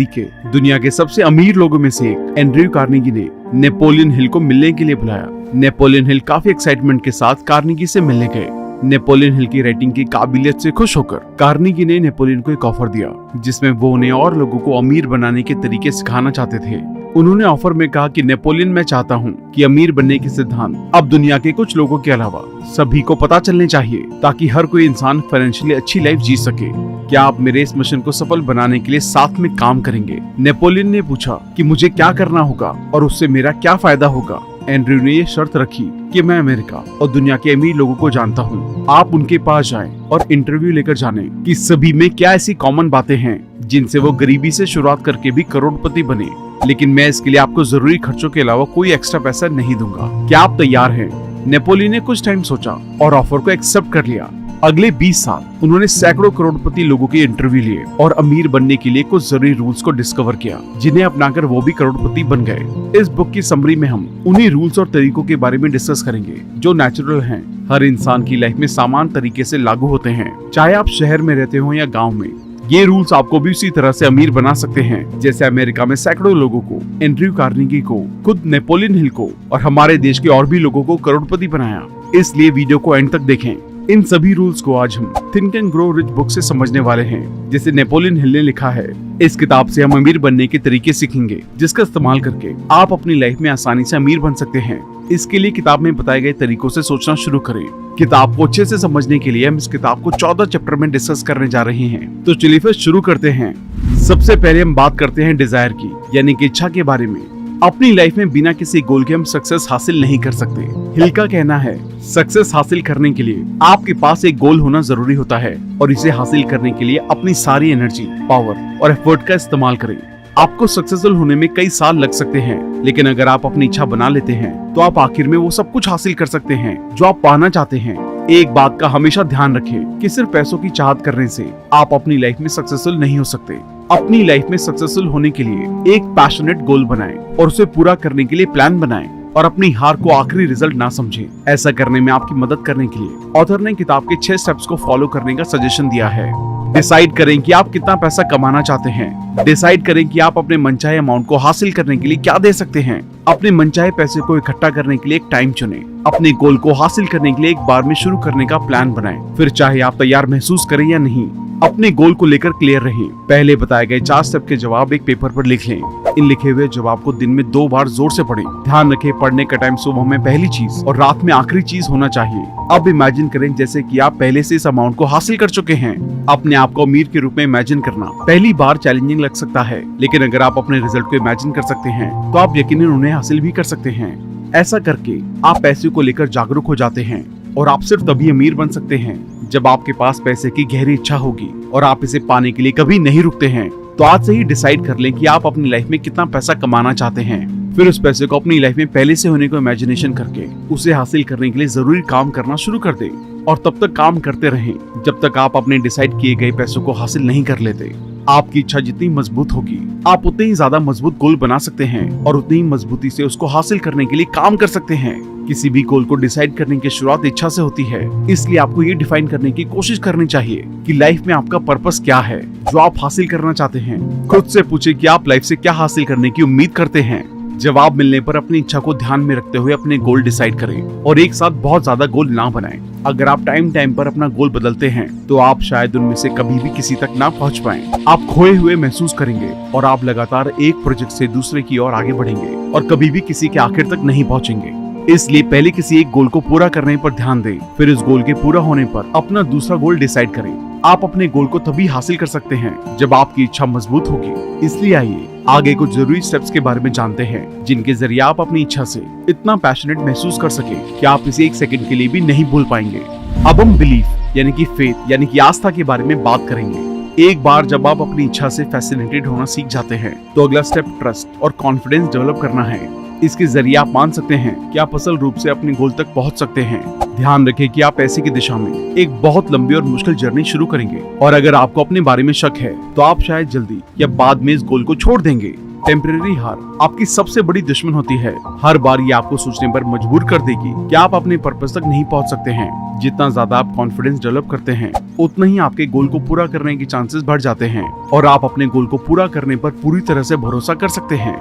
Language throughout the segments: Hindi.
के दुनिया के सबसे अमीर लोगों में से एक एंड्रयू कार्नेगी ने नेपोलियन हिल को मिलने के लिए बुलाया। नेपोलियन हिल काफी एक्साइटमेंट के साथ कार्नेगी से मिलने गए। नेपोलियन हिल की रेटिंग की काबिलियत से खुश होकर कार्नेगी ने नेपोलियन को एक ऑफर दिया, जिसमें वो उन्हें और लोगों को अमीर बनाने के तरीके सिखाना चाहते थे। उन्होंने ऑफर में कहा कि नेपोलियन, मैं चाहता हूं कि अमीर बनने के सिद्धांत अब दुनिया के कुछ लोगों के अलावा सभी को पता चलने चाहिए, ताकि हर कोई इंसान फाइनेंशियली अच्छी लाइफ जी सके। क्या आप मेरे इस मिशन को सफल बनाने के लिए साथ में काम करेंगे? नेपोलियन ने पूछा कि मुझे क्या करना होगा और उससे मेरा क्या फायदा होगा। एंड्रयू ने ये शर्त रखी कि मैं अमेरिका और दुनिया के अमीर लोगों को जानता हूँ। आप उनके पास जाएं और इंटरव्यू लेकर जानें कि सभी में क्या ऐसी कॉमन बातें हैं जिनसे वो गरीबी से शुरुआत करके भी करोड़पति बने। लेकिन मैं इसके लिए आपको जरूरी खर्चों के अलावा कोई एक्स्ट्रा पैसा नहीं दूंगा। क्या आप तैयार हैं? नेपोलियन ने कुछ टाइम सोचा और ऑफर को एक्सेप्ट कर लिया। अगले 20 साल उन्होंने सैकड़ों करोड़पति लोगों के इंटरव्यू लिए और अमीर बनने के लिए कुछ जरूरी रूल्स को डिस्कवर किया, जिन्हें अपनाकर वो भी करोड़पति बन गए। इस बुक की समरी में हम उन्हीं रूल्स और तरीकों के बारे में डिस्कस करेंगे जो नेचुरल हैं, हर इंसान की लाइफ में समान तरीके से लागू होते हैं, चाहे आप शहर में रहते हो या गाँव में। ये रूल्स आपको भी उसी तरह से अमीर बना सकते हैं जैसे अमेरिका में सैकड़ों लोगों को, एंड्रयू कार्नेगी को, खुद नेपोलियन हिल को और हमारे देश के और भी लोगों को करोड़पति बनाया। इसलिए वीडियो को एंड तक देखें। इन सभी रूल्स को आज हम think and grow rich book से समझने वाले हैं, जिसे नेपोलियन हिल ने लिखा है। इस किताब से हम अमीर बनने के तरीके सीखेंगे, जिसका इस्तेमाल करके आप अपनी लाइफ में आसानी से अमीर बन सकते हैं। इसके लिए किताब में बताए गए तरीकों से सोचना शुरू करें। किताब को अच्छे से समझने के लिए हम इस किताब को 14 चैप्टर में डिस्कस करने जा रहे हैं। तो चलिए फिर शुरू करते हैं। सबसे पहले हम बात करते हैं डिजायर की, यानी कि इच्छा के बारे में। अपनी लाइफ में बिना किसी गोल के हम सक्सेस हासिल नहीं कर सकते। हिल का कहना है, सक्सेस हासिल करने के लिए आपके पास एक गोल होना जरूरी होता है और इसे हासिल करने के लिए अपनी सारी एनर्जी, पावर और एफर्ट का इस्तेमाल करें। आपको सक्सेसफुल होने में कई साल लग सकते हैं, लेकिन अगर आप अपनी इच्छा बना लेते हैं तो आप आखिर में वो सब कुछ हासिल कर सकते हैं जो आप पाना चाहते हैं। एक बात का हमेशा ध्यान रखें कि सिर्फ पैसों की चाहत करने से आप अपनी लाइफ में सक्सेसफुल नहीं हो सकते। अपनी लाइफ में सक्सेसफुल होने के लिए एक पैशनेट गोल बनाएं और उसे पूरा करने के लिए प्लान बनाएं और अपनी हार को आखिरी रिजल्ट ना समझें। ऐसा करने में आपकी मदद करने के लिए ऑथर ने किताब के 6 स्टेप्स को फॉलो करने का सजेशन दिया है। डिसाइड करें कि आप कितना पैसा कमाना चाहते हैं। डिसाइड करें कि आप अपने मनचाहे अमाउंट को हासिल करने के लिए क्या दे सकते हैं। अपने मनचाहे पैसे को इकट्ठा करने के लिए एक टाइम चुनें। अपने गोल को हासिल करने के लिए एक बार में शुरू करने का प्लान बनाएं। फिर चाहे आप तैयार महसूस करें या नहीं, अपने गोल को लेकर क्लियर रहें। पहले बताए गए 4 स्टेप के जवाब एक पेपर पर लिख लें। इन लिखे हुए जवाब को दिन में 2 बार जोर से पढ़ें। ध्यान रखें, पढ़ने का टाइम सुबह में पहली चीज और रात में आखिरी चीज होना चाहिए। अब इमेजिन करें जैसे कि आप पहले से इस अमाउंट को हासिल कर चुके हैं। अपने आप को अमीर के रूप में इमेजिन करना पहली बार चैलेंजिंग लग सकता है, लेकिन अगर आप अपने रिजल्ट को इमेजिन कर सकते हैं तो आप यकीनन उन्हें हासिल भी कर सकते हैं। ऐसा करके आप पैसे को लेकर जागरूक हो जाते हैं और आप सिर्फ तभी अमीर बन सकते हैं जब आपके पास पैसे की गहरी इच्छा होगी और आप इसे पाने के लिए कभी नहीं रुकते हैं। तो आज से ही डिसाइड कर लें कि आप अपनी लाइफ में कितना पैसा कमाना चाहते हैं। फिर उस पैसे को अपनी लाइफ में पहले से होने को इमेजिनेशन करके उसे हासिल करने के लिए जरूरी काम करना शुरू कर दें और तब तक काम करते रहें जब तक आप अपने डिसाइड किए गए पैसों को हासिल नहीं कर लेते। आपकी इच्छा जितनी मजबूत होगी, आप उतने ही ज्यादा मजबूत गोल बना सकते हैं और उतनी ही मजबूती से उसको हासिल करने के लिए काम कर सकते हैं। किसी भी गोल को डिसाइड करने की शुरुआत इच्छा से होती है, इसलिए आपको ये डिफाइन करने की कोशिश करनी चाहिए कि लाइफ में आपका पर्पस क्या है जो आप हासिल करना चाहते हैं। खुद से पूछे कि आप लाइफ से क्या हासिल करने की उम्मीद करते हैं। जवाब मिलने पर अपनी इच्छा को ध्यान में रखते हुए अपने गोल डिसाइड करें और एक साथ बहुत ज्यादा गोल ना बनाएं। अगर आप टाइम पर अपना गोल बदलते हैं तो आप शायद उनमें से कभी भी किसी तक ना पहुंच पाएं। आप खोए हुए महसूस करेंगे और आप लगातार एक प्रोजेक्ट से दूसरे की ओर आगे बढ़ेंगे और कभी भी किसी के आखिर तक नहीं पहुंचेंगे। इसलिए पहले किसी एक गोल को पूरा करने पर ध्यान दें, फिर इस गोल के पूरा होने पर अपना दूसरा गोल डिसाइड करें। आप अपने गोल को तभी हासिल कर सकते हैं जब आपकी इच्छा मजबूत होगी। इसलिए आइए आगे कुछ जरूरी स्टेप्स के बारे में जानते हैं, जिनके जरिए आप अपनी इच्छा से इतना पैशनेट महसूस कर सके कि आप इसे एक सेकंड के लिए भी नहीं भूल पाएंगे। अब हम बिलीफ यानी कि फेथ यानी कि आस्था के बारे में बात करेंगे। एक बार जब आप अपनी इच्छा से फैसिनेटेड होना सीख जाते हैं तो अगला स्टेप ट्रस्ट और कॉन्फिडेंस डेवलप करना है। इसके जरिए आप मान सकते हैं कि आप असल रूप से अपने गोल तक पहुंच सकते हैं। ध्यान रखें कि आप पैसे की दिशा में एक बहुत लंबी और मुश्किल जर्नी शुरू करेंगे और अगर आपको अपने बारे में शक है तो आप शायद जल्दी या बाद में इस गोल को छोड़ देंगे। टेम्परेरी हार आपकी सबसे बड़ी दुश्मन होती है। हर बार ये आपको सोचने पर मजबूर कर देगी कि आप अपने पर्पस तक नहीं पहुंच सकते हैं। जितना ज्यादा आप कॉन्फिडेंस डेवलप करते हैं, उतना ही आपके गोल को पूरा करने के चांसेस बढ़ जाते हैं और आप अपने गोल को पूरा करने पर पूरी तरह से भरोसा कर सकते हैं।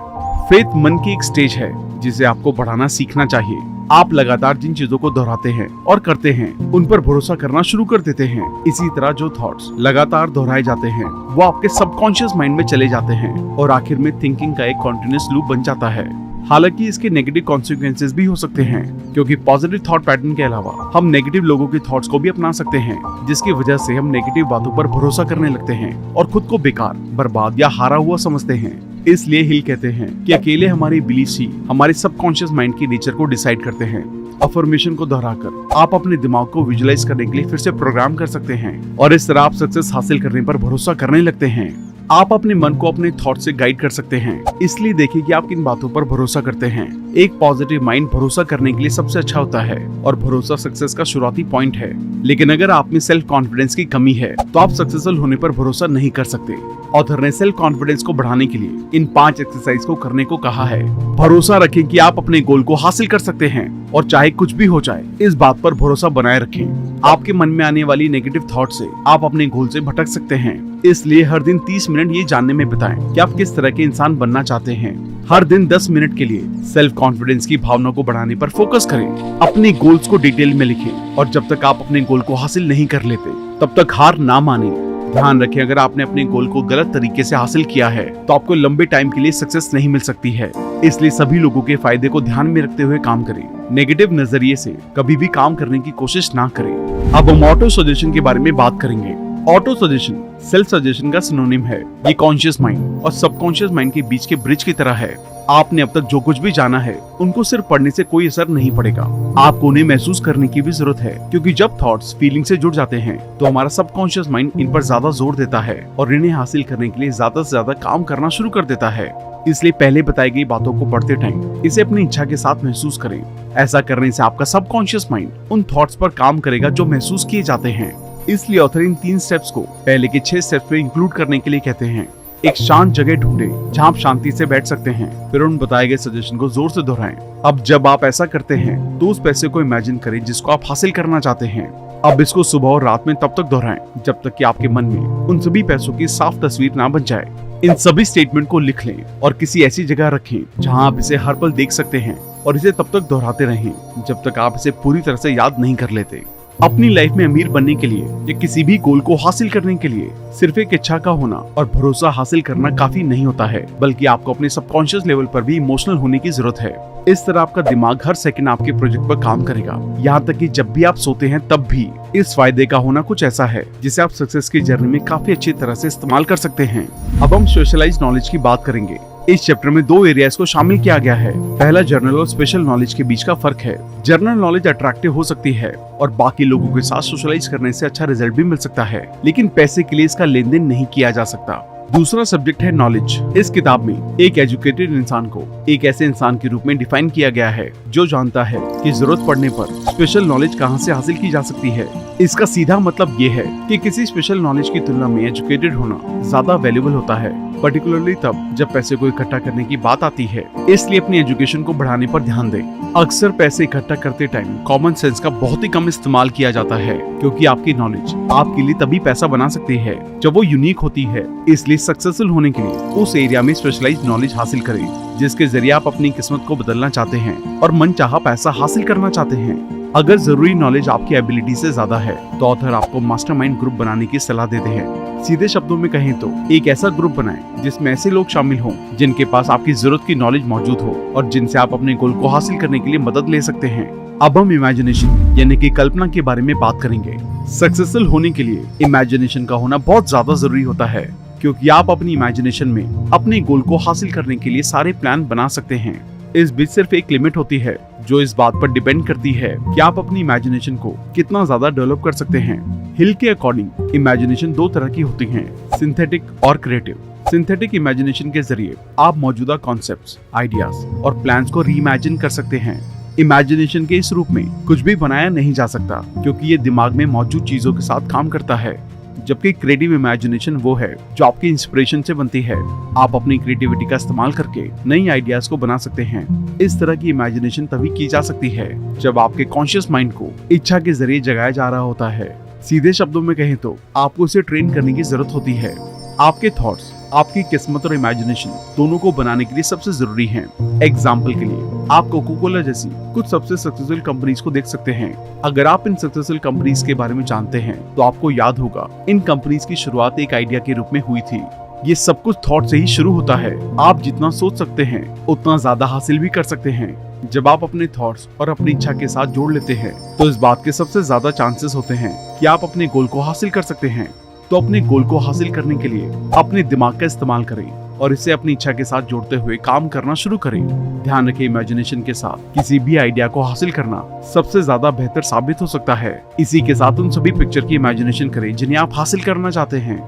फेथ मन की एक स्टेज है जिसे आपको बढ़ाना सीखना चाहिए। आप लगातार जिन चीजों को दोहराते हैं और करते हैं, उन पर भरोसा करना शुरू कर देते हैं। इसी तरह जो थॉट्स लगातार दोहराए जाते हैं, वो आपके सबकॉन्शियस माइंड में चले जाते हैं और आखिर में थिंकिंग का एक कॉन्टिन्यूअस लूप बन जाता है। हालांकि इसके नेगेटिव कॉन्सिक्वेंसेस भी हो सकते हैं, क्योंकि पॉजिटिव थॉट पैटर्न के अलावा हम नेगेटिव लोगों के थॉट्स को भी अपना सकते हैं, जिसकी वजह से हम नेगेटिव बातों पर भरोसा करने लगते हैं और खुद को बेकार, बर्बाद या हारा हुआ समझते हैं। इसलिए हिल कहते हैं कि अकेले हमारी बिलीफ्स ही हमारे सबकॉन्शियस माइंड की नेचर को डिसाइड करते हैं। अफर्मेशन को दोहराकर आप अपने दिमाग को विजुअलाइज करने के लिए फिर से प्रोग्राम कर सकते हैं और इस तरह आप सक्सेस हासिल करने पर भरोसा करने लगते हैं। आप अपने मन को अपने थॉट से गाइड कर सकते हैं, इसलिए देखिए कि आप किन बातों पर भरोसा करते हैं। एक पॉजिटिव माइंड भरोसा करने के लिए सबसे अच्छा होता है और भरोसा सक्सेस का शुरुआती पॉइंट है। लेकिन अगर आप में सेल्फ कॉन्फिडेंस की कमी है, तो आप सक्सेसफुल होने पर भरोसा नहीं कर सकते। ऑथर ने सेल्फ कॉन्फिडेंस को बढ़ाने के लिए इन 5 एक्सरसाइज को करने को कहा है। भरोसा रखें कि आप अपने गोल को हासिल कर सकते हैं और चाहे कुछ भी हो जाए, इस बात पर भरोसा बनाए रखें। आपके मन में आने वाली नेगेटिव थॉट से आप अपने गोल से भटक सकते हैं, इसलिए हर दिन 30 मिनट ये जानने में बिताएं कि आप किस तरह के इंसान बनना चाहते हैं। हर दिन 10 मिनट के लिए सेल्फ कॉन्फिडेंस की भावना को बढ़ाने पर फोकस करें। अपने गोल्स को डिटेल में लिखें और जब तक आप अपने गोल को हासिल नहीं कर लेते, तब तक हार ना माने। ध्यान रखें, अगर आपने अपने गोल को गलत तरीके से हासिल किया है, तो आपको लंबे टाइम के लिए सक्सेस नहीं मिल सकती है। इसलिए सभी लोगों के फायदे को ध्यान में रखते हुए काम करें। नेगेटिव नजरिए से कभी भी काम करने की कोशिश ना करें। अब हम ऑटो सजेशन के बारे में बात करेंगे। ऑटो सजेशन सेल्फ सजेशन का सिनोनिम है। ये कॉन्शियस माइंड और सबकॉन्शियस माइंड के बीच के ब्रिज की तरह है। आपने अब तक जो कुछ भी जाना है, उनको सिर्फ पढ़ने से कोई असर नहीं पड़ेगा। आपको उन्हें महसूस करने की भी जरूरत है, क्योंकि जब थॉट्स फीलिंग से जुड़ जाते हैं, तो हमारा सबकॉन्शियस माइंड इन पर ज्यादा जोर देता है और इन्हें हासिल करने के लिए ज्यादा से ज्यादा काम करना शुरू कर देता है। इसलिए पहले बताई गई बातों को पढ़ते टाइम इसे अपनी इच्छा के साथ महसूस करें। ऐसा करने से आपका सबकॉन्शियस माइंड उन थॉट्स पर काम करेगा जो महसूस किए जाते हैं। इसलिए ऑथर इन 3 स्टेप्स को पहले के 6 स्टेप्स में इंक्लूड करने के लिए कहते हैं। एक शांत जगह ढूंढें जहां आप शांति से बैठ सकते हैं, फिर उन बताए गए सजेशन को जोर से दोहराएं। अब जब आप ऐसा करते हैं, तो उस पैसे को इमेजिन करें जिसको आप हासिल करना चाहते हैं। अब इसको सुबह और रात में तब तक दोहराएं जब तक कि आपके मन में उन सभी पैसों की साफ तस्वीर ना बन जाए। इन सभी स्टेटमेंट को लिख लें और किसी ऐसी जगह रखें जहां आप इसे हर पल देख सकते हैं और इसे तब तक दोहराते रहें जब तक आप इसे पूरी तरह से याद नहीं कर लेते। अपनी लाइफ में अमीर बनने के लिए या किसी भी गोल को हासिल करने के लिए सिर्फ एक इच्छा का होना और भरोसा हासिल करना काफी नहीं होता है, बल्कि आपको अपने सबकॉन्शियस लेवल पर भी इमोशनल होने की जरूरत है। इस तरह आपका दिमाग हर सेकंड आपके प्रोजेक्ट पर काम करेगा, यहाँ तक कि जब भी आप सोते हैं तब भी। इस फायदे का होना कुछ ऐसा है जिसे आप सक्सेस की जर्नी में काफी अच्छी तरह से इस्तेमाल कर सकते हैं। अब हम स्पेशलाइज्ड नॉलेज की बात करेंगे। इस चैप्टर में 2 एरियाज को शामिल किया गया है। पहला जनरल और स्पेशल नॉलेज के बीच का फर्क है। जनरल नॉलेज अट्रैक्टिव हो सकती है और बाकी लोगों के साथ सोशलाइज करने से अच्छा रिजल्ट भी मिल सकता है, लेकिन पैसे के लिए इसका लेन देन नहीं किया जा सकता। दूसरा सब्जेक्ट है नॉलेज। इस किताब में एक एजुकेटेड इंसान को एक ऐसे इंसान के रूप में डिफाइन किया गया है जो जानता है कि जरूरत पड़ने पर स्पेशल नॉलेज कहां से हासिल की जा सकती है। इसका सीधा मतलब ये है कि किसी स्पेशल नॉलेज की तुलना में एजुकेटेड होना ज्यादा वैल्यूएबल होता है, पर्टिकुलरली तब जब पैसे को इकट्ठा करने की बात आती है। इसलिए अपनी एजुकेशन को बढ़ाने पर ध्यान दें। अक्सर पैसे इकट्ठा करते टाइम कॉमन सेंस का बहुत ही कम इस्तेमाल किया जाता है, क्योंकि आपकी नॉलेज आपके लिए तभी पैसा बना सकती है जब वो यूनिक होती है। इसलिए सक्सेसफुल होने के लिए उस एरिया में स्पेशलाइज्ड नॉलेज हासिल करें जिसके जरिए आप अपनी किस्मत को बदलना चाहते हैं और मनचाहा पैसा हासिल करना चाहते हैं। अगर जरूरी नॉलेज आपकी एबिलिटी से ज्यादा है, तो ऑथर आपको मास्टरमाइंड ग्रुप बनाने की सलाह देते हैं। सीधे शब्दों में कहें तो एक ऐसा ग्रुप बनाएं जिसमें ऐसे लोग शामिल हों जिनके पास आपकी जरूरत की नॉलेज मौजूद हो और जिनसे आप अपने गोल को हासिल करने के लिए मदद ले सकते हैं। अब हम इमेजिनेशन यानी कि कल्पना के बारे में बात करेंगे। सक्सेसफुल होने के लिए इमेजिनेशन का होना बहुत ज्यादा जरूरी होता है, क्योंकि आप अपनी इमेजिनेशन में अपने गोल को हासिल करने के लिए सारे प्लान बना सकते हैं। इस बीच सिर्फ एक लिमिट होती है जो इस बात पर डिपेंड करती है कि आप अपनी इमेजिनेशन को कितना ज्यादा डेवलप कर सकते हैं। हिल के अकॉर्डिंग इमेजिनेशन 2 तरह की होती हैं, सिंथेटिक और क्रिएटिव। सिंथेटिक इमेजिनेशन के जरिए आप मौजूदा कॉन्सेप्ट्स, आइडियाज और प्लान्स को रीइमेजिन कर सकते हैं। इमेजिनेशन के इस रूप में कुछ भी बनाया नहीं जा सकता, क्योंकि ये दिमाग में मौजूद चीजों के साथ काम करता है। जबकि क्रिएटिव इमेजिनेशन वो है जो आपकी इंस्पिरेशन से बनती है। आप अपनी क्रिएटिविटी का इस्तेमाल करके नई आइडियाज को बना सकते हैं। इस तरह की इमेजिनेशन तभी की जा सकती है जब आपके कॉन्शियस माइंड को इच्छा के जरिए जगाया जा रहा होता है। सीधे शब्दों में कहें तो आपको इसे ट्रेन करने की जरूरत होती है। आपके थॉट्स आपकी किस्मत और इमेजिनेशन दोनों को बनाने के लिए सबसे जरूरी हैं। एग्जाम्पल के लिए आप कोका कोला जैसी कुछ सबसे सक्सेसफुल कंपनीज को देख सकते हैं। अगर आप इन सक्सेसफुल कंपनीज के बारे में जानते हैं तो आपको याद होगा इन कंपनीज की शुरुआत एक आइडिया के रूप में हुई थी। ये सब कुछ थॉट से ही शुरू होता है। आप जितना सोच सकते हैं उतना ज्यादा हासिल भी कर सकते हैं। जब आप अपने थॉट्स और अपनी इच्छा के साथ जोड़ लेते हैं तो इस बात के सबसे ज्यादा चांसेस होते हैं कि आप अपने गोल को हासिल कर सकते हैं। तो अपने गोल को हासिल करने के लिए अपने दिमाग का इस्तेमाल करें और इसे अपनी इच्छा के साथ जोड़ते हुए काम करना शुरू करें। ध्यान रखें, इमेजिनेशन के साथ किसी भी आइडिया को हासिल करना सबसे ज्यादा बेहतर साबित हो सकता है। इसी के साथ उन सभी पिक्चर की इमेजिनेशन करें जिन्हें आप हासिल करना चाहते हैं।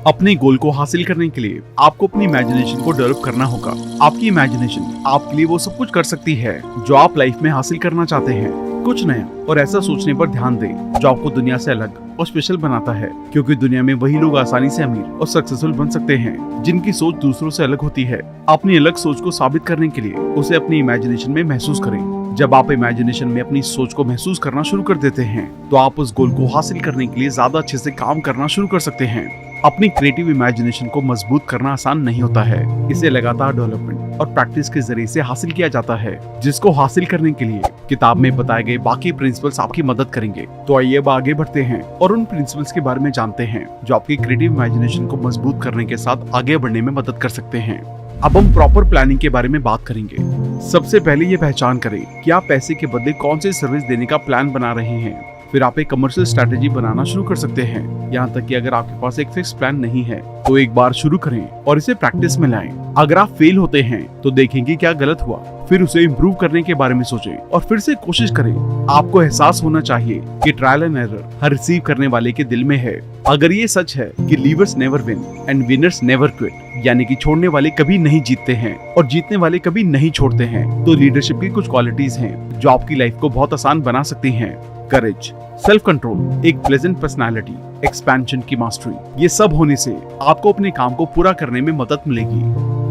अपने गोल को हासिल करने के लिए आपको अपनी इमेजिनेशन को डेवलप करना होगा। आपकी इमेजिनेशन आपके लिए वो सब कुछ कर सकती है जो आप लाइफ में हासिल करना चाहते हैं। कुछ नया और ऐसा सोचने पर ध्यान दें जो आपको दुनिया से अलग और स्पेशल बनाता है, क्योंकि दुनिया में वही लोग आसानी से अमीर और सक्सेसफुल बन सकते हैं जिनकी सोच दूसरों से अलग होती है। अपनी अलग सोच को साबित करने के लिए उसे अपनी इमेजिनेशन में महसूस करें। जब आप इमेजिनेशन में अपनी सोच को महसूस करना शुरू कर देते हैं तो आप उस गोल को हासिल करने के लिए ज्यादा अच्छे से काम करना शुरू कर सकते हैं। अपनी क्रिएटिव इमेजिनेशन को मजबूत करना आसान नहीं होता है। इसे लगातार डेवलपमेंट और प्रैक्टिस के जरिए से हासिल किया जाता है, जिसको हासिल करने के लिए किताब में बताए गए बाकी प्रिंसिपल्स आपकी मदद करेंगे। तो आइए अब आगे बढ़ते हैं और उन प्रिंसिपल्स के बारे में जानते हैं जो आपकी क्रिएटिव इमेजिनेशन को मजबूत करने के साथ आगे बढ़ने में मदद कर सकते हैं। अब हम प्रॉपर प्लानिंग के बारे में बात करेंगे। सबसे पहले ये पहचान करें कि आप पैसे के बदले कौन सी सर्विस देने का प्लान बना रहे हैं। फिर आप एक कमर्शियल स्ट्रैटेजी बनाना शुरू कर सकते हैं। यहाँ तक कि अगर आपके पास एक फिक्स प्लान नहीं है तो एक बार शुरू करें और इसे प्रैक्टिस में लाएं। अगर आप फेल होते हैं तो देखेंगे क्या गलत हुआ, फिर उसे इम्प्रूव करने के बारे में सोचें और फिर से कोशिश करें। आपको एहसास होना चाहिए कि trial and error her receive करने वाले के दिल में है। अगर ये सच है कि levers never win and winners never quit, यानी कि छोड़ने वाले कभी नहीं जीतते हैं और जीतने वाले कभी नहीं छोड़ते हैं, तो लीडरशिप की कुछ क्वालिटीज हैं जो आपकी लाइफ को बहुत आसान बना सकती हैं। करेज, सेल्फ कंट्रोल, एक प्लेजेंट पर्सनालिटी, एक्सपेंशन की मास्टरी, ये सब होने से आपको अपने काम को पूरा करने में मदद मिलेगी।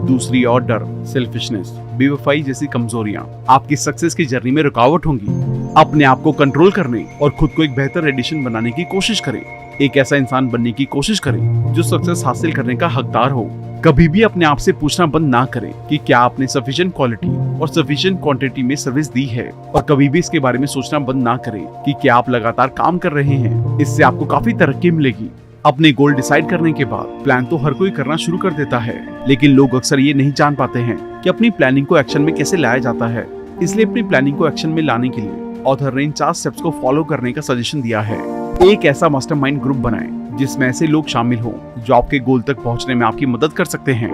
दूसरी ओर डर, सेल्फिशनेस, बेवफाई जैसी कमजोरियां आपकी सक्सेस की जर्नी में रुकावट होंगी। अपने आप को कंट्रोल करने और खुद को एक बेहतर एडिशन बनाने की कोशिश करें। एक ऐसा इंसान बनने की कोशिश करें जो सक्सेस हासिल करने का हकदार हो। कभी भी अपने आप से पूछना बंद ना करें कि क्या आपने सफिशिएंट क्वालिटी और सफिशिएंट क्वांटिटी में सर्विस दी है, और कभी भी इसके बारे में सोचना बंद ना करें कि क्या आप लगातार काम कर रहे हैं। इससे आपको काफी तरक्की मिलेगी। अपने गोल डिसाइड करने के बाद प्लान तो हर कोई करना शुरू कर देता है, लेकिन लोग अक्सर ये नहीं जान पाते हैं कि अपनी प्लानिंग को एक्शन में कैसे लाया जाता है। इसलिए अपनी प्लानिंग को एक्शन में लाने के लिए ऑथर ने इन 4 स्टेप्स को फॉलो करने का सजेशन दिया है। एक ऐसा मास्टरमाइंड ग्रुप बनाएं जिसमें ऐसे लोग शामिल हों जो आपके गोल तक पहुंचने में आपकी मदद कर सकते हैं।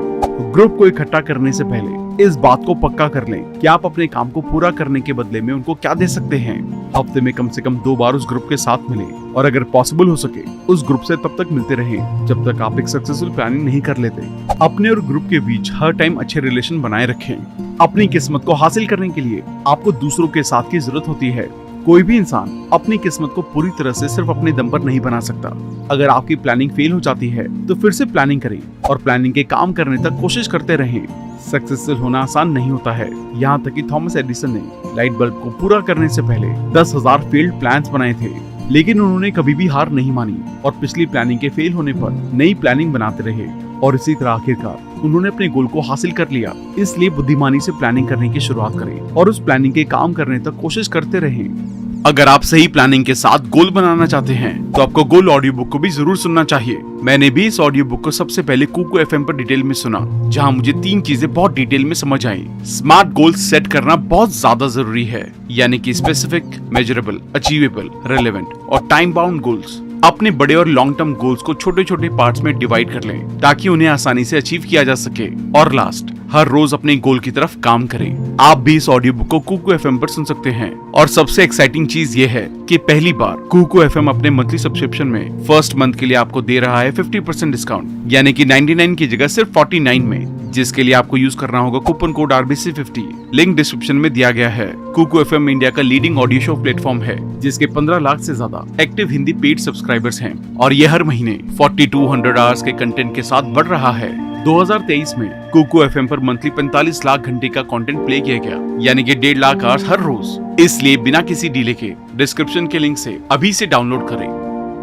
ग्रुप को इकट्ठा करने से पहले इस बात को पक्का कर लें कि आप अपने काम को पूरा करने के बदले में उनको क्या दे सकते हैं। हफ्ते में कम से कम 2 बार उस ग्रुप के साथ मिलें और अगर पॉसिबल हो सके उस ग्रुप से तब तक मिलते रहें जब तक आप एक सक्सेसफुल प्लानिंग नहीं कर लेते। अपने और ग्रुप के बीच हर टाइम अच्छे रिलेशन बनाए रखें। अपनी किस्मत को हासिल करने के लिए आपको दूसरों के साथ की जरूरत होती है। कोई भी इंसान अपनी किस्मत को पूरी तरह से सिर्फ अपने दम पर नहीं बना सकता। अगर आपकी प्लानिंग फेल हो जाती है तो फिर से प्लानिंग करें और प्लानिंग के काम करने तक कोशिश करते रहें। सक्सेसफुल होना आसान नहीं होता है। यहाँ तक कि थॉमस एडिसन ने लाइट बल्ब को पूरा करने से पहले 10,000 फेल्ड प्लान्स बनाए थे, लेकिन उन्होंने कभी भी हार नहीं मानी और पिछली प्लानिंग के फेल होने पर नई प्लानिंग बनाते रहे और इसी तरह आखिरकार उन्होंने अपने गोल को हासिल कर लिया। इसलिए बुद्धिमानी से प्लानिंग करने की शुरुआत करें और उस प्लानिंग के काम करने तक कोशिश करते रहें। अगर आप सही प्लानिंग के साथ गोल बनाना चाहते हैं तो आपको गोल ऑडियो बुक को भी जरूर सुनना चाहिए। मैंने भी इस ऑडियो बुक को सबसे पहले कुकू एफएम पर डिटेल में सुना, जहां मुझे 3 चीजें बहुत डिटेल में समझ आई। स्मार्ट गोल्स सेट करना बहुत ज्यादा जरूरी है, यानी कि स्पेसिफिक, मेजरेबल, अचीवेबल, रेलेवेंट और टाइम बाउंड गोल्स। अपने बड़े और लॉन्ग टर्म गोल्स को छोटे छोटे पार्ट्स में डिवाइड कर लें ताकि उन्हें आसानी से अचीव किया जा सके। और लास्ट, हर रोज अपने गोल की तरफ काम करें। आप भी इस ऑडियो बुक को कुकू एफएम पर सुन सकते हैं। और सबसे एक्साइटिंग चीज ये है कि पहली बार कुकू एफएम अपने मंथली सब्सक्रिप्शन में फर्स्ट मंथ के लिए आपको दे रहा है 50% डिस्काउंट, यानी कि 99 की जगह सिर्फ 49 में। जिसके लिए आपको यूज करना होगा coupon code RBC50। Link description में दिया गया है। कुकू FM इंडिया का लीडिंग ऑडियो शो प्लेटफॉर्म है, जिसके 15 लाख से ज्यादा एक्टिव हिंदी पेड सब्सक्राइबर्स हैं और ये हर महीने 4200 आवर्स के कंटेंट के साथ बढ़ रहा है। 2023 में कुकू FM पर मंथली 45 लाख घंटे का कंटेंट प्ले किया गया, यानी कि 1.5 लाख आवर्स हर रोज। इसलिए बिना किसी डिले के डिस्क्रिप्शन के लिंक से अभी से डाउनलोड करें।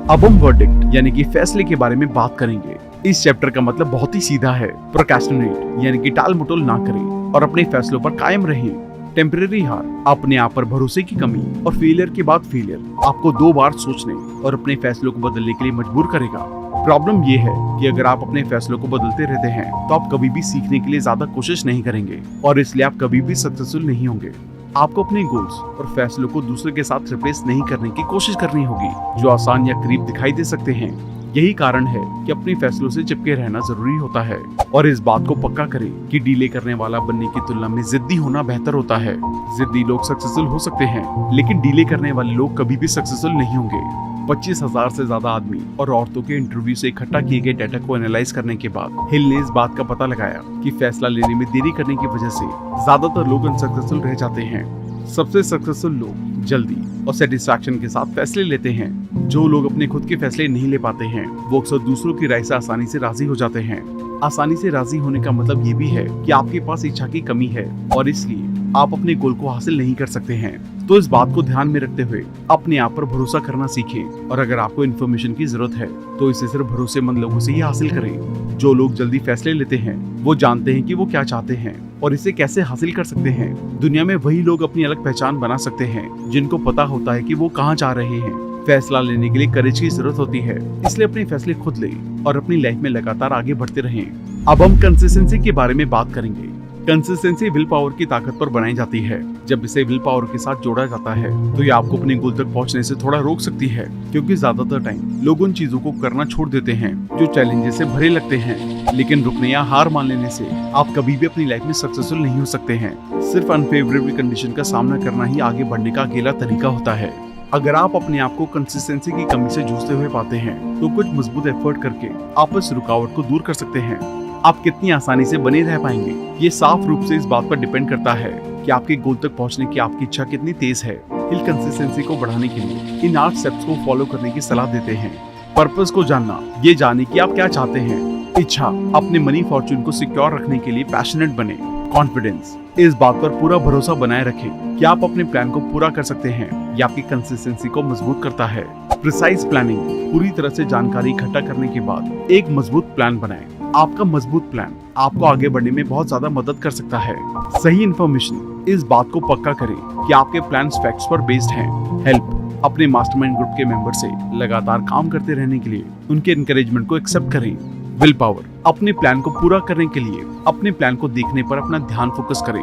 अब हम वर्डिक्ट यानी कि फैसले के बारे में बात करेंगे। इस चैप्टर का मतलब बहुत ही सीधा है। प्रोक्रेस्टिनेट यानी कि टाल मटोल ना करें और अपने फैसलों पर कायम रहें। टेम्परेरी हार, अपने आप पर भरोसे की कमी और फेलियर के बाद फेलियर आपको 2 बार सोचने और अपने फैसलों को बदलने के लिए मजबूर करेगा। प्रॉब्लम ये है कि अगर आप अपने फैसलों को बदलते रहते हैं तो आप कभी भी सीखने के लिए ज्यादा कोशिश नहीं करेंगे और इसलिए आप कभी भी सक्सेसफुल नहीं होंगे। आपको अपने गोल्स और फैसलों को दूसरे के साथ रिप्लेस नहीं करने की कोशिश करनी होगी, जो आसान या करीब दिखाई दे सकते हैं। यही कारण है कि अपने फैसलों से चिपके रहना जरूरी होता है और इस बात को पक्का करें कि डीले करने वाला बनने की तुलना में जिद्दी होना बेहतर होता है। जिद्दी लोग सक्सेसफुल हो सकते हैं, लेकिन डीले करने वाले लोग कभी भी सक्सेसफुल नहीं होंगे। 25,000 से ज्यादा आदमी और औरतों के इंटरव्यू से इकट्ठा किए गए डेटा को एनालाइज करने के बाद हिल ने इस बात का पता लगाया कि फैसला लेने में देरी करने की वजह से ज्यादातर लोग अनसक्सेसफुल रह जाते हैं। सबसे सक्सेसफुल लोग जल्दी और सेटिस्फैक्शन के साथ फैसले लेते हैं। जो लोग अपने खुद के फैसले नहीं ले पाते हैं, वो अक्सर दूसरों की राय से आसानी से राजी हो जाते हैं। आसानी से राजी होने का मतलब ये भी है कि आपके पास इच्छा की कमी है और इसलिए आप अपने गोल को हासिल नहीं कर सकते हैं। तो इस बात को ध्यान में रखते हुए अपने आप पर भरोसा करना सीखें और अगर आपको इन्फॉर्मेशन की जरूरत है तो इसे सिर्फ भरोसेमंद लोगों से ही हासिल करें। जो लोग जल्दी फैसले लेते हैं वो जानते हैं कि वो क्या चाहते हैं और इसे कैसे हासिल कर सकते हैं। दुनिया में वही लोग अपनी अलग पहचान बना सकते हैं जिनको पता होता है कि वो कहाँ जा रहे हैं। फैसला लेने के लिए करेज की जरूरत होती है, इसलिए अपने फैसले खुद लें और अपनी लाइफ में लगातार आगे बढ़ते रहें। अब हम कंसिस्टेंसी के बारे में बात करेंगे। कंसिस्टेंसी विल पावर की ताकत पर बनाई जाती है। जब इसे विल पावर के साथ जोड़ा जाता है तो ये आपको अपने गोल तक पहुंचने से थोड़ा रोक सकती है, क्योंकि ज्यादातर टाइम लोग उन चीजों को करना छोड़ देते हैं जो चैलेंजेस से भरे लगते हैं। लेकिन रुकने या हार मान लेने से आप कभी भी अपनी लाइफ में सक्सेसफुल नहीं हो सकते हैं। सिर्फ अनफेवरेबल कंडीशन का सामना करना ही आगे बढ़ने का अकेला तरीका होता है। अगर आप अपने आप को कंसिस्टेंसी की कमी से जूझते हुए पाते हैं तो कुछ मजबूत एफर्ट करके आप इस रुकावट को दूर कर सकते हैं। आप कितनी आसानी से बने रह पाएंगे ये साफ रूप से इस बात पर डिपेंड करता है कि आपके गोल तक पहुंचने की आपकी इच्छा कितनी तेज है। हिल कंसिस्टेंसी को बढ़ाने के लिए इन 8 स्टेप्स को फॉलो करने की सलाह देते हैं। पर्पस को जानना, ये जाने कि आप क्या चाहते हैं। इच्छा, अपने मनी फॉर्चून को सिक्योर रखने के लिए पैशनेट बने। कॉन्फिडेंस, इस बात पर पूरा भरोसा बनाए रखें कि आप अपने प्लान को पूरा कर सकते हैं। ये आपकी कंसिस्टेंसी को मजबूत करता है। प्रिसाइज प्लानिंग, पूरी तरह से जानकारी इकट्ठा करने के बाद एक मजबूत प्लान बनाएं। आपका मजबूत प्लान आपको आगे बढ़ने में बहुत ज्यादा मदद कर सकता है। सही इन्फॉर्मेशन, इस बात को पक्का करें कि आपके प्लान फैक्ट्स पर बेस्ड हैं। हेल्प, अपने मास्टरमाइंड ग्रुप के मेंबर से लगातार काम करते रहने के लिए उनके एनकरेजमेंट को एक्सेप्ट करें। विल पावर, अपने प्लान को पूरा करने के लिए अपने प्लान को देखने पर अपना ध्यान फोकस करें।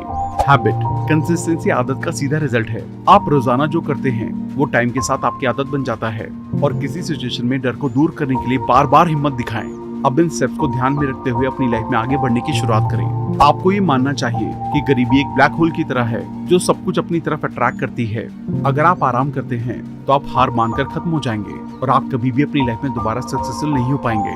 हैबिट, कंसिस्टेंसी आदत का सीधा रिजल्ट है। आप रोजाना जो करते हैं वो टाइम के साथ आपकी आदत बन जाता है और किसी सिचुएशन में डर को दूर करने के लिए बार बार हिम्मत दिखाएं। अब इन स्टेप्स को ध्यान में रखते हुए अपनी लाइफ में आगे बढ़ने की शुरुआत करें। आपको ये मानना चाहिए कि गरीबी एक ब्लैक होल की तरह है जो सब कुछ अपनी तरफ अट्रैक्ट करती है। अगर आप आराम करते हैं तो आप हार मानकर खत्म हो जाएंगे और आप कभी भी अपनी लाइफ में दोबारा सक्सेसफुल नहीं हो पाएंगे।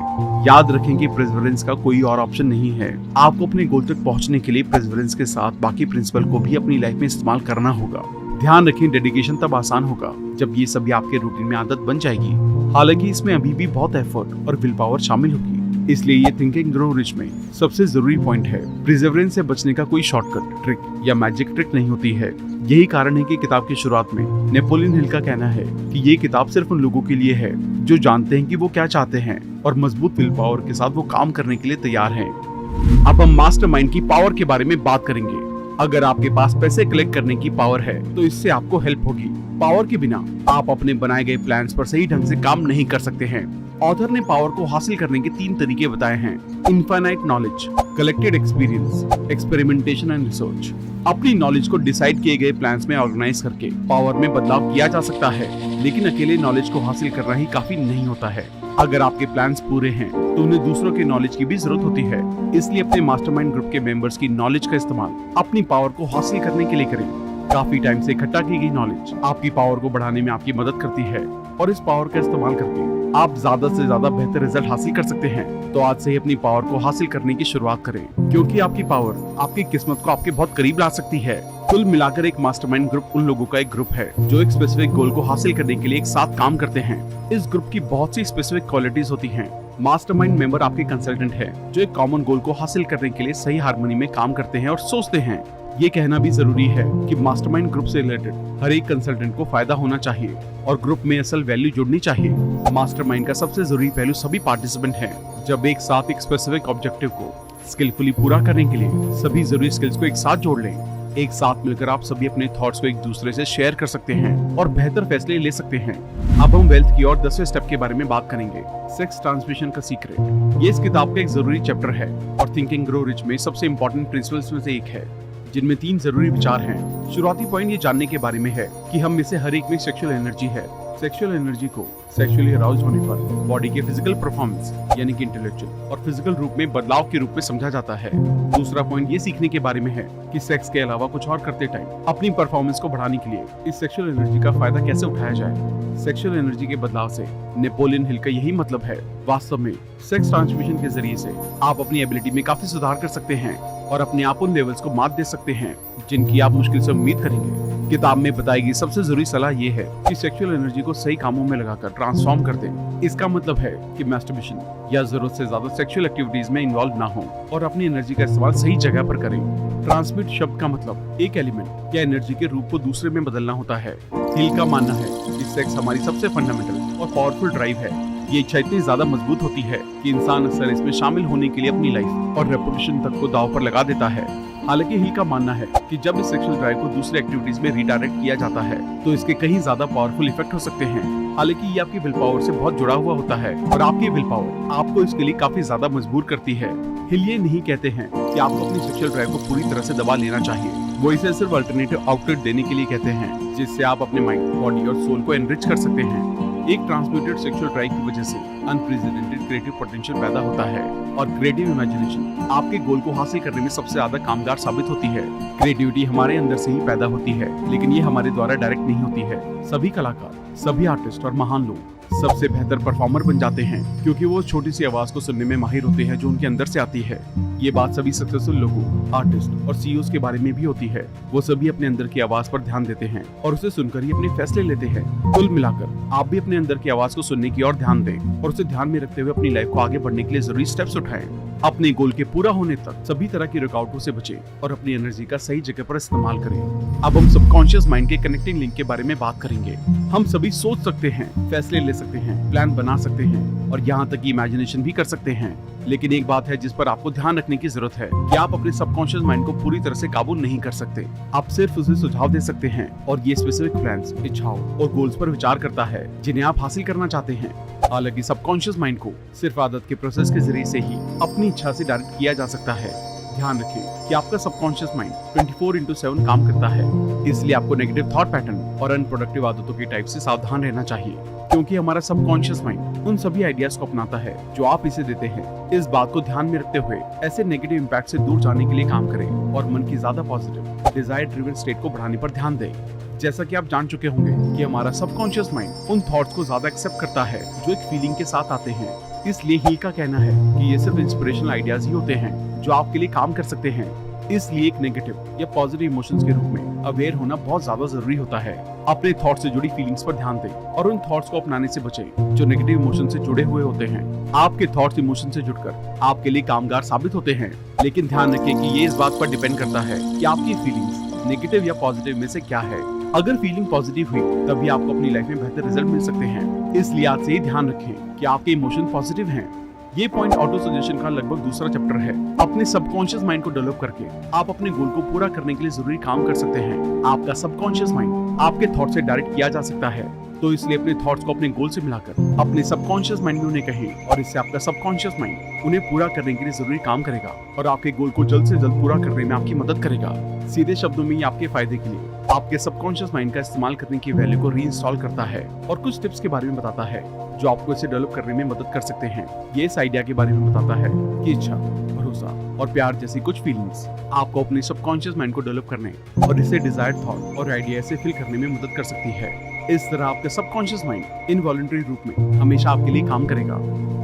याद रखें कि परसेवरेंस का कोई और ऑप्शन नहीं है। आपको अपने गोल तक पहुंचने के लिए परसेवरेंस के साथ बाकी प्रिंसिपल को भी अपनी लाइफ में इस्तेमाल करना होगा। ध्यान रखें, डेडिकेशन तब आसान होगा जब ये सभी आपके रूटीन में आदत बन जाएगी। हालांकि इसमें अभी भी बहुत एफर्ट और विल पावर शामिल होगी, इसलिए ये थिंकिंग ग्रो रिच में सबसे जरूरी पॉइंट है। प्रिजर्वेंस से बचने का कोई शॉर्टकट, ट्रिक या मैजिक ट्रिक नहीं होती है। यही कारण है कि किताब की शुरुआत में नेपोलियन हिल का कहना है कि ये किताब सिर्फ उन लोगों के लिए है जो जानते हैं कि वो क्या चाहते हैं और मजबूत विल पावर के साथ वो काम करने के लिए तैयार हैं। अब हम मास्टरमाइंड की पावर के बारे में बात करेंगे। अगर आपके पास पैसे कलेक्ट करने की पावर है तो इससे आपको हेल्प होगी। पावर के बिना आप अपने बनाए गए प्लान्स पर सही ढंग से काम नहीं कर सकते हैं। ऑथर ने पावर को हासिल करने के 3 तरीके बताए हैं: infinite knowledge, collected experience, experimentation and research. अपनी नॉलेज को डिसाइड किए गए प्लान्स में ऑर्गेनाइज करके पावर में बदलाव किया जा सकता है, लेकिन अकेले नॉलेज को हासिल करना ही काफी नहीं होता है। अगर आपके प्लान्स पूरे हैं तो उन्हें दूसरों की नॉलेज की भी जरूरत होती है। इसलिए अपने मास्टरमाइंड ग्रुप के मेंबर्स की नॉलेज का इस्तेमाल अपनी पावर को हासिल करने के लिए करें। काफी टाइम से इकट्ठा की गई नॉलेज आपकी पावर को बढ़ाने में आपकी मदद करती है और इस पावर का इस्तेमाल करके आप ज्यादा से ज्यादा बेहतर रिजल्ट हासिल कर सकते हैं। तो आज से ही अपनी पावर को हासिल करने की शुरुआत करें, क्योंकि आपकी पावर आपकी किस्मत को आपके बहुत करीब ला सकती है। कुल मिलाकर एक मास्टरमाइंड ग्रुप उन लोगों का एक ग्रुप है जो एक स्पेसिफिक गोल को हासिल करने के लिए एक साथ काम करते हैं। इस ग्रुप की बहुत सी स्पेसिफिक क्वालिटीज होती हैं। मास्टरमाइंड मेंबर आपके कंसल्टेंट है जो एक कॉमन गोल को हासिल करने के लिए सही हार्मनी में काम करते हैं और सोचते हैं। ये कहना भी जरूरी है कि मास्टरमाइंड ग्रुप से रिलेटेड हर एक कंसल्टेंट को फायदा होना चाहिए और ग्रुप में असल वैल्यू जुड़नी चाहिए। मास्टरमाइंड का सबसे जरूरी पहलू सभी पार्टिसिपेंट हैं। जब एक साथ एक स्पेसिफिक ऑब्जेक्टिव को स्किलफुली पूरा करने के लिए सभी जरूरी स्किल्स को एक साथ जोड़ लें। एक साथ मिलकर आप सभी अपने थॉट्स को एक दूसरे से शेयर कर सकते हैं और बेहतर फैसले ले सकते हैं। अब हम वेल्थ की और 10वें स्टेप के बारे में बात करेंगे, सेक्स ट्रांसमिशन का सीक्रेट। ये इस किताब का एक जरूरी चैप्टर है और थिंकिंग ग्रो रिच में सबसे इम्पोर्टेंट प्रिंसिपल्स में से एक है, जिनमें 3 जरूरी विचार हैं। शुरुआती पॉइंट ये जानने के बारे में है कि हम में से हर एक में सेक्सुअल एनर्जी है। सेक्सुअल एनर्जी को सेक्सुअली अराउज होने पर बॉडी के फिजिकल परफॉर्मेंस यानी कि इंटेलेक्चुअल और फिजिकल रूप में बदलाव के रूप में समझा जाता है। दूसरा पॉइंट ये सीखने के बारे में है कि सेक्स के अलावा कुछ और करते टाइम अपनी परफॉर्मेंस को बढ़ाने के लिए इस सेक्सुअल एनर्जी का फायदा कैसे उठाया जाए। सेक्सुअल एनर्जी के बदलाव से नेपोलियन हिल का यही मतलब है। वास्तव में सेक्स ट्रांसमिशन के जरिए से आप अपनी एबिलिटी में काफी सुधार कर सकते हैं और अपने आप उन लेवल्स को मात दे सकते हैं जिनकी आप मुश्किल से उम्मीद करेंगे। किताब में बताई गई सबसे जरूरी सलाह ये है कि सेक्सुअल एनर्जी को सही कामों में लगाकर ट्रांसफॉर्म कर दें। इसका मतलब है कि मैस्टरबेशन या जरूरत से ज्यादा सेक्सुअल एक्टिविटीज में इन्वॉल्व ना हो और अपनी एनर्जी का इस्तेमाल सही जगह पर करें। ट्रांसमिट शब्द का मतलब एक एलिमेंट या एनर्जी के रूप को दूसरे में बदलना होता है। हिल का मानना है कि सेक्स हमारी सबसे फंडामेंटल और पावरफुल ड्राइव है। ये इच्छा इतनी ज्यादा मजबूत होती है कि इंसान अक्सर इसमें शामिल होने के लिए अपनी लाइफ और रेपुटेशन तक को दांव पर लगा देता है। हालांकि हिल का मानना है कि जब इस सेक्सुअल ड्राइव को दूसरी एक्टिविटीज में रिडायरेक्ट किया जाता है तो इसके कहीं ज्यादा पावरफुल इफेक्ट हो सकते हैं। हालांकि ये आपकी विल पावर से बहुत जुड़ा हुआ होता है और आपकी विल पावर आपको इसके लिए काफी ज्यादा मजबूर करती है। हिल ये नहीं कहते हैं कि आपको अपनी सेक्सुअल ड्राइव को पूरी तरह से दबा लेना चाहिए। वो इसे सिर्फ अल्टरनेटिव आउटलेट देने के लिए कहते हैं जिससे आप अपने माइंड, बॉडी और सोल को एनरिच कर सकते हैं। एक ट्रांसम्यूटेड सेक्सुअल ड्राइव की वजह से अनप्रेसिडेंटेड क्रिएटिव पोटेंशियल पैदा होता है और क्रिएटिव इमेजिनेशन आपके गोल को हासिल करने में सबसे ज्यादा कामगार साबित होती है। क्रिएटिविटी हमारे अंदर से ही पैदा होती है, लेकिन ये हमारे द्वारा डायरेक्ट नहीं होती है। सभी कलाकार, सभी आर्टिस्ट और महान लोग सबसे बेहतर परफॉर्मर बन जाते हैं क्योंकि वो छोटी सी आवाज को सुनने में माहिर होते हैं जो उनके अंदर से आती है। ये बात सभी सक्सेसफुल लोगों, आर्टिस्ट और सीईओज के बारे में भी होती है। वो सभी अपने अंदर की आवाज पर ध्यान देते हैं और उसे सुनकर ही अपने फैसले लेते हैं। कुल मिलाकर आप भी अपने अंदर की आवाज को सुनने की ओर ध्यान दें और उसे ध्यान में रखते हुए अपनी लाइफ को आगे बढ़ने के लिए जरूरी स्टेप्स उठाएं। अपने गोल के पूरा होने तक सभी तरह की रुकावटों से बचें और अपनी एनर्जी का सही जगह पर इस्तेमाल करें। अब हम सबकॉन्शियस माइंड के कनेक्टिंग लिंक के बारे में बात करेंगे। हम सभी सोच सकते हैं, फैसले ले सकते हैं, प्लान बना सकते हैं और यहाँ तक कि इमेजिनेशन भी कर सकते हैं। लेकिन एक बात है जिस पर आपको ध्यान रखने की जरूरत है कि आप अपने सबकॉन्शियस माइंड को पूरी तरह से काबू नहीं कर सकते। आप सिर्फ उसे सुझाव दे सकते हैं और ये स्पेसिफिक प्लान्स, इच्छाओं और गोल्स पर विचार करता है जिन्हें आप हासिल करना चाहते हैं। हालांकि सबकॉन्शियस माइंड को सिर्फ आदत के प्रोसेस के जरिए से ही अपनी इच्छा से डायरेक्ट किया जा सकता है। ध्यान रखें कि आपका सबकॉन्शियस माइंड 24/7 काम करता है, इसलिए आपको नेगेटिव थॉट पैटर्न और अनप्रोडक्टिव आदतों की टाइप से सावधान रहना चाहिए, क्योंकि हमारा सबकॉन्शियस माइंड उन सभी आइडियाज को अपनाता है जो आप इसे देते हैं। इस बात को ध्यान में रखते हुए ऐसे नेगेटिव इम्पैक्ट से दूर जाने के लिए काम करें और मन की ज्यादा पॉजिटिव, डिजायर ड्रिवन स्टेट को बढ़ाने पर ध्यान दें। जैसा कि आप जान चुके होंगे कि हमारा सबकॉन्शियस माइंड उन थॉट्स को ज्यादा एक्सेप्ट करता है जो एक फीलिंग के साथ आते हैं। इसलिए ही का कहना है कि ये सिर्फ इंस्पिरेशनल आइडियाज ही होते हैं जो आपके लिए काम कर सकते हैं। इसलिए एक नेगेटिव या पॉजिटिव इमोशंस के रूप में अवेयर होना बहुत ज्यादा जरूरी होता है। अपने थॉट्स से जुड़ी फीलिंग्स पर ध्यान दें और उन थॉट्स को अपनाने से बचें जो नेगेटिव इमोशन से जुड़े हुए होते हैं। आपके थॉट्स इमोशन से जुड़कर आपके लिए कामगार साबित होते हैं, लेकिन ध्यान रखें कि ये इस बात पर डिपेंड करता है कि आपकी फीलिंग्स नेगेटिव या पॉजिटिव में से क्या है। अगर फीलिंग पॉजिटिव हुई तभी आपको अपनी लाइफ में बेहतर रिजल्ट मिल सकते हैं। इसलिए आज से ही ध्यान रखें कि आपके इमोशन पॉजिटिव हैं। ये पॉइंट ऑटो सजेशन का लगभग दूसरा चैप्टर है। अपने सबकॉन्शियस माइंड को डेवलप करके आप अपने गोल को पूरा करने के लिए जरूरी काम कर सकते हैं। आपका सबकॉन्शियस माइंड आपके थॉट से डायरेक्ट किया जा सकता है, तो इसलिए अपने थॉट्स को अपने गोल से मिलाकर अपने सबकॉन्शियस माइंड में उन्हें कहें और इससे आपका सबकॉन्शियस माइंड उन्हें पूरा करने के लिए जरूरी काम करेगा और आपके गोल को जल्द से जल्द पूरा करने में आपकी मदद करेगा। सीधे शब्दों में ये आपके फायदे के लिए आपके सबकॉन्शियस माइंड का इस्तेमाल करने की वैल्यू को रीइंस्टॉल करता है और कुछ टिप्स के बारे में बताता है जो आपको इसे डेवलप करने में मदद कर सकते हैं। ये इस आइडिया के बारे में बताता है कि इच्छा, भरोसा और प्यार जैसी कुछ फीलिंग्स आपको अपने सबकॉन्शियस माइंड को डेवलप करने और इसे डिजायर्ड थॉट और आइडिया से फिल करने में मदद कर सकती है। इस तरह आपका सबकॉन्शियस माइंड इनवॉलंटरी रूप में हमेशा आपके लिए काम करेगा।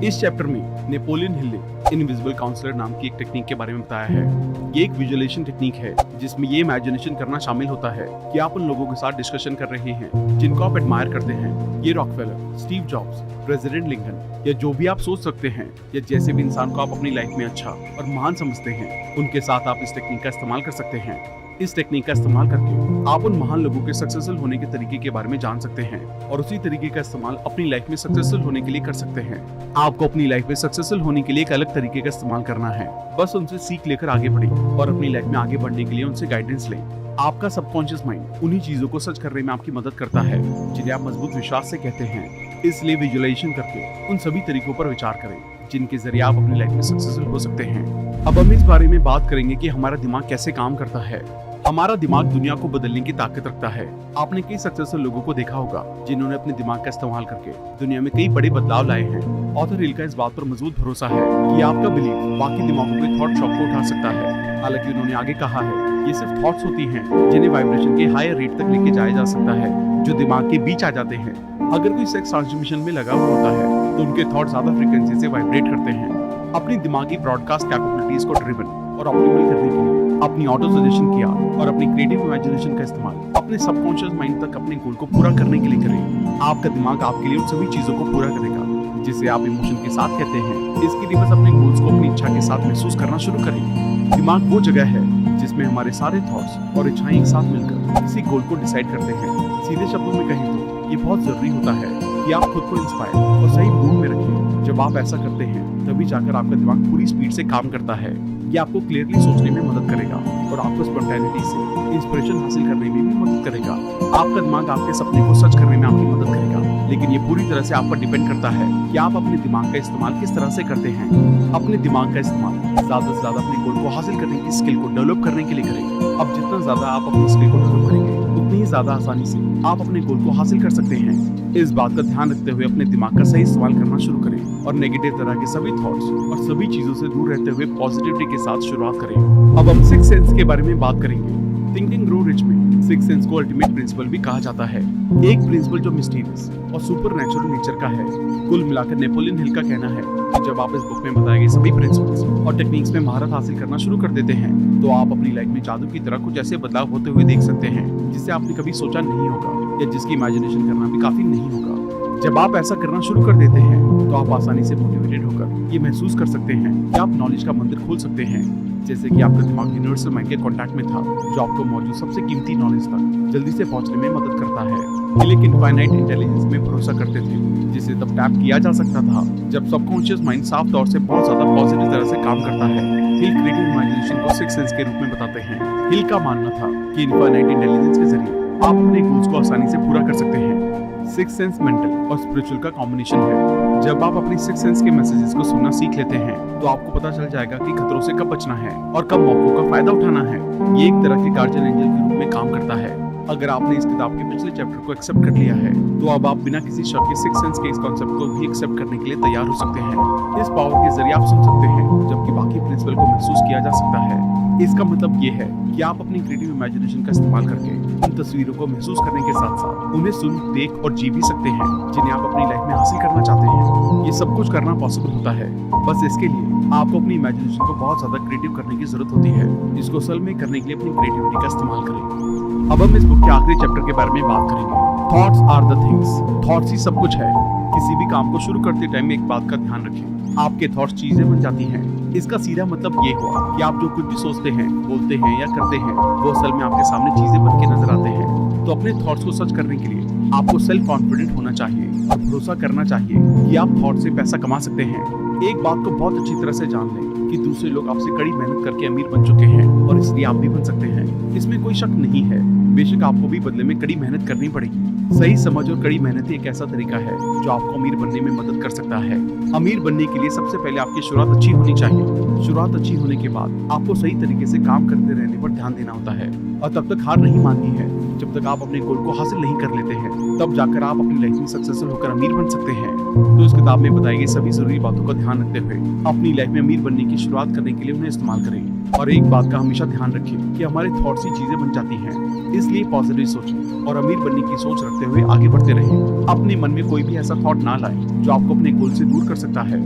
इस चैप्टर में नेपोलियन हिल ने इनविजिबल काउंसलर नाम की एक टेक्निक के बारे में बताया है। ये एक विजुअलाइजेशन टेक्निक है जिसमें ये इमेजिनेशन करना शामिल होता है कि आप उन लोगों के साथ डिस्कशन कर रहे हैं जिनको आप एडमायर करते हैं। ये Rockefeller, Steve jobs, president Lincoln या जो भी आप सोच सकते हैं या जैसे भी इंसान को आप अपनी लाइफ में अच्छा और महान समझते हैं, उनके साथ आप इस टेक्निक का इस्तेमाल कर सकते हैं। इस टेक्निक का इस्तेमाल करके आप उन महान लोगों के सक्सेसफुल होने के तरीके के बारे में जान सकते हैं और उसी तरीके का इस्तेमाल अपनी लाइफ में सक्सेसफुल होने के लिए कर सकते हैं। आपको अपनी लाइफ में सक्सेसफुल होने के लिए एक अलग तरीके का इस्तेमाल करना है। बस उनसे सीख लेकर आगे बढ़ें और अपनी लाइफ में आगे बढ़ने के लिए उनसे गाइडेंस लें। आपका सबकॉन्शियस माइंड उन्हीं चीजों को सच करने में आपकी मदद करता है जिन्हें आप मजबूत विश्वास से कहते हैं। इसलिए विजुअलाइजेशन करके उन सभी तरीकों पर विचार करें जिनके जरिए आप अपनी लाइफ में सक्सेसफुल हो सकते हैं। अब हम इस बारे में बात करेंगे कि हमारा दिमाग कैसे काम करता है। हमारा दिमाग दुनिया को बदलने की ताकत रखता है। आपने कई सक्सेसफुल लोगों को देखा होगा जिन्होंने अपने दिमाग का इस्तेमाल करके दुनिया में कई बड़े बदलाव लाए हैं। ऑथर हिल का इस बात पर मजबूत भरोसा है कि आपका बिलीव बाकी दिमागों के थॉट शॉक को उठा सकता है। हालांकि उन्होंने आगे कहा है ये सिर्फ थॉट्स होती हैं जिन्हें वाइब्रेशन के हायर रेट तक लेके जाया जा सकता है जो दिमाग के बीच आ जाते हैं। अगर कोई सेक्स ट्रांसमिशन में लगा हुआ होता है तो उनके थॉट ज्यादा फ्रीक्वेंसी से वाइब्रेट करते हैं। अपनी दिमागी ब्रॉडकास्ट कैपेबिलिटीज को ड्रिवन और ऑप्टिमल करने के लिए अपनी ऑटो सजेशन किया और अपनी क्रिएटिव इमेजिनेशन का इस्तेमाल अपने सबकॉन्शियस माइंड तक अपने गोल को पूरा करने के लिए करें। आपका दिमाग आपके लिए उन सभी चीजों को पूरा करेगा जिसे आप इमोशन के साथ कहते हैं। इसके लिए बस अपने गोल्स को अपनी इच्छा के साथ महसूस करना शुरू करें। दिमाग वो जगह है जिसमें हमारे सारे थॉट्स और इच्छाएं एक साथ मिलकर किसी गोल को डिसाइड करते हैं। सीधे शब्दों में कहें तो ये बहुत जरूरी होता है कि आप खुद को इंस्पायर और सही मूड में रखें। जब आप ऐसा करते हैं तभी जाकर आपका दिमाग पूरी स्पीड से काम करता है। ये आपको क्लियरली सोचने में मदद करेगा और आपको स्पॉन्टेनिटी से इंस्पिरेशन हासिल करने में भी मदद करेगा। आपका दिमाग आपके सपने को सच करने में आपकी मदद करेगा, लेकिन ये पूरी तरह से आप पर डिपेंड करता है कि आप अपने दिमाग का इस्तेमाल किस तरह से करते हैं। अपने दिमाग का इस्तेमाल ज्यादा से ज्यादा अपने गोल को हासिल करने की स्किल को डेवलप करने के लिए करें। अब जितना ज्यादा आप अपनी स्किल को डेवलप करेंगे उतनी ही ज्यादा आसानी से आप अपने गोल को हासिल कर सकते हैं। इस बात का ध्यान रखते हुए अपने दिमाग का सही इस्तेमाल करना शुरू करें और नेगेटिव तरह के सभी थॉट्स और सभी चीजों से दूर रहते हुए पॉजिटिविटी के साथ शुरुआत करें। अब हम सिक्स सेंस के बारे में बात करेंगे। थिंक एंड ग्रो रिच में सिक्स सेंस को अल्टीमेट प्रिंसिपल भी कहा जाता है। एक प्रिंसिपल जो मिस्टीरियस और सुपर नेचुरल नेचर का है। कुल मिलाकर नेपोलियन हिल का कहना है कि जब आप इस बुक में बताए गए सभी प्रिंसिपल्स और टेक्निक्स में महारत हासिल करना शुरू कर देते हैं तो आप अपनी लाइफ में जादू की तरह कुछ ऐसे बदलाव होते हुए देख सकते हैं जिसे आपने कभी सोचा नहीं होगा या जिसकी इमेजिनेशन करना भी काफी नहीं होगा। जब आप ऐसा करना शुरू कर देते हैं तो आप आसानी से मोटिवेटेड होकर ये महसूस कर सकते हैं कि आप नॉलेज का मंदिर खोल सकते हैं। जैसे कि आपका दिमाग यूनिवर्सल माइंड के कांटेक्ट में था जो आपको मौजूद सबसे कीमती नॉलेज तक जल्दी से पहुंचने में मदद करता है। हिल इनफाइनाइट इंटेलिजेंस में भरोसा करते थे जिसे तब टैप किया जा सकता था जब सबकॉन्शियस माइंड साफ तौर से बहुत ज्यादा पॉजिटिव तरह से काम करता है। हिल क्रिएटिव इमेजिनेशन को सिक्स सेंस के रूप में बताते हैं। हिल का मानना था कि इनफाइनाइट इंटेलिजेंस के जरिए आप अपने गोल्स को आसानी से पूरा कर सकते हैं। सिक्स सेंस मेंटल और स्पिरिचुअल का कॉम्बिनेशन है। जब आप अपनी सिक्स सेंस के मैसेजेस को सुनना सीख लेते हैं तो आपको पता चल जाएगा कि खतरों से कब बचना है और कब मौकों का फायदा उठाना है। ये एक तरह के गार्जियन एंजल के रूप में काम करता है। अगर आपने इस किताब के पिछले चैप्टर को एक्सेप्ट कर लिया है तो अब आप बिना किसी शक के सिक्स सेंस के इस कॉन्सेप्ट को भी एक्सेप्ट करने के लिए तैयार हो सकते हैं। इस पावर के जरिए आप सुन सकते हैं जबकि बाकी प्रिंसिपल को महसूस किया जा सकता है। इसका मतलब ये है कि आप अपनी क्रिएटिव इमेजिनेशन का इस्तेमाल करके उन तस्वीरों को महसूस करने के साथ साथ उन्हें सुन, देख और जी भी सकते हैं जिन्हें आप अपनी लाइफ में हासिल करना चाहते हैं। ये सब कुछ करना पॉसिबल होता है, बस इसके लिए आपको अपनी इमेजिनेशन को बहुत ज्यादा क्रिएटिव करने की जरूरत होती है। इसको असल में करने के लिए अपनी क्रिएटिविटी का इस्तेमाल करें। अब हम इस बुक के आखिरी चैप्टर के बारे में बात करेंगे। Thoughts are the things. Thoughts ही सब कुछ है। किसी भी काम को शुरू करते टाइम एक बात का ध्यान रखें, आपके थॉट्स चीजें बन जाती हैं। इसका सीधा मतलब ये हुआ कि आप जो कुछ भी सोचते हैं, बोलते हैं या करते हैं वो असल में आपके सामने चीजें बन के नजर आते हैं। तो अपने थॉट्स को सच करने के लिए आपको सेल्फ कॉन्फिडेंट होना चाहिए और भरोसा करना चाहिए कि आप थॉट से पैसा कमा सकते हैं। एक बात को बहुत अच्छी तरह से जान लें कि दूसरे लोग आपसे कड़ी मेहनत करके अमीर बन चुके हैं और इसलिए आप भी बन सकते हैं। इसमें कोई शक नहीं है। बेशक आपको भी बदले में कड़ी मेहनत करनी पड़ेगी। सही समझ और कड़ी मेहनत एक ऐसा तरीका है जो आपको अमीर बनने में मदद कर सकता है। अमीर बनने के लिए सबसे पहले आपकी शुरुआत अच्छी होनी चाहिए। शुरुआत अच्छी होने के बाद आपको सही तरीके से काम करते रहने पर ध्यान देना होता है और तब तक हार नहीं माननी है जब तक आप अपने गोल को हासिल नहीं कर लेते हैं तब जाकर आप अपनी लाइफ में सक्सेसफुल होकर अमीर बन सकते हैं। तो इस किताब में बताई गई सभी जरूरी बातों का ध्यान रखते हुए अपनी लाइफ में अमीर बनने की शुरुआत करने के लिए उन्हें इस्तेमाल करें। और एक बात का हमेशा ध्यान रखें कि हमारे थॉट्स ही चीजें बन जाती हैं, इसलिए पॉजिटिव सोचें और अमीर बनने की सोच रखते हुए आगे बढ़ते रहें। अपने मन में कोई भी ऐसा थॉट ना लाएं जो आपको अपने गोल से दूर कर सकता है।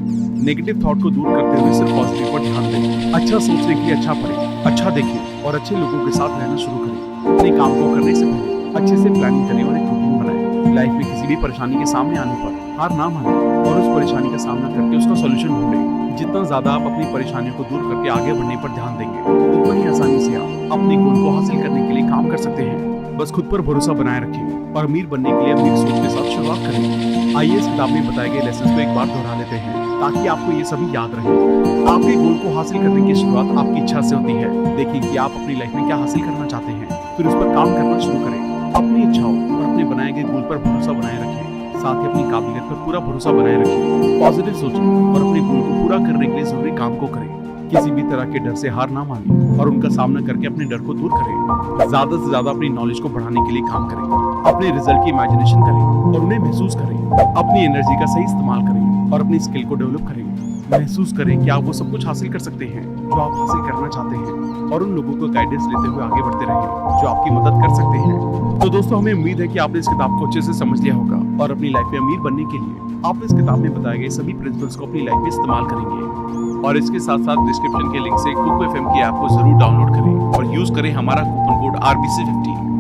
नेगेटिव थॉट को दूर करते हुए सिर्फ पॉजिटिव पर ध्यान दें। अच्छा सोचने के लिए अच्छा पढ़ें, अच्छा देखें और अच्छे लोगों के साथ रहना शुरू करें। अपने काम को करने से पहले अच्छे से प्लानिंग करें और एक रूटीन बनाएं। लाइफ में किसी भी परेशानी के सामने आने पर हार ना मानें और उस परेशानी का सामना करके उसका सॉल्यूशन ढूंढें। जितना ज्यादा आप अपनी परेशानियों को दूर करके आगे बढ़ने पर ध्यान देंगे उतना ही आसानी से आप अपने गोल को हासिल करने के लिए काम कर सकते हैं। बस खुद पर भरोसा बनाए रखें और अमीर बनने के लिए अमीर सोच के साथ शुरुआत करें। आइए इस किताब में बताए गए लेसन को एक बार दोहरा लेते हैं ताकि आपको ये सभी याद रहे। आपके गोल को हासिल करने की शुरुआत आपकी इच्छा से होती है। देखिए कि आप अपनी लाइफ में क्या हासिल करना चाहते हैं, फिर उस पर काम करना शुरू करें। अपनी इच्छाओं और अपने बनाए गए गोल पर भरोसा बनाए रखें, साथ ही अपनी काबिलियत पर पूरा भरोसा बनाए रखें। पॉजिटिव सोचें और अपने गोल को पूरा करने के लिए जरूरी काम को करें। किसी भी तरह के डर से हार ना मानें और उनका सामना करके अपने डर को दूर करें। ज्यादा से ज्यादा अपनी नॉलेज को बढ़ाने के लिए काम करें। अपने रिजल्ट की इमेजिनेशन करें और उन्हें महसूस करें। अपनी एनर्जी का सही इस्तेमाल करें और अपनी स्किल को डेवलप करें। महसूस करें कि आप वो सब कुछ हासिल कर सकते हैं जो आप हासिल करना चाहते हैं और उन लोगों को गाइडेंस लेते हुए आगे बढ़ते रहें जो आपकी मदद कर सकते हैं। तो दोस्तों, हमें उम्मीद है कि आपने इस किताब को अच्छे से समझ लिया होगा और अपनी लाइफ में अमीर बनने के लिए आप इस किताब में बताए गए सभी प्रिंसिपल्स को अपनी लाइफ में इस्तेमाल करेंगे। और इसके साथ साथ डिस्क्रिप्शन के लिंक से कुक एफएम की ऐप को जरूर डाउनलोड करें और यूज करें हमारा कूपन कोड RBC15।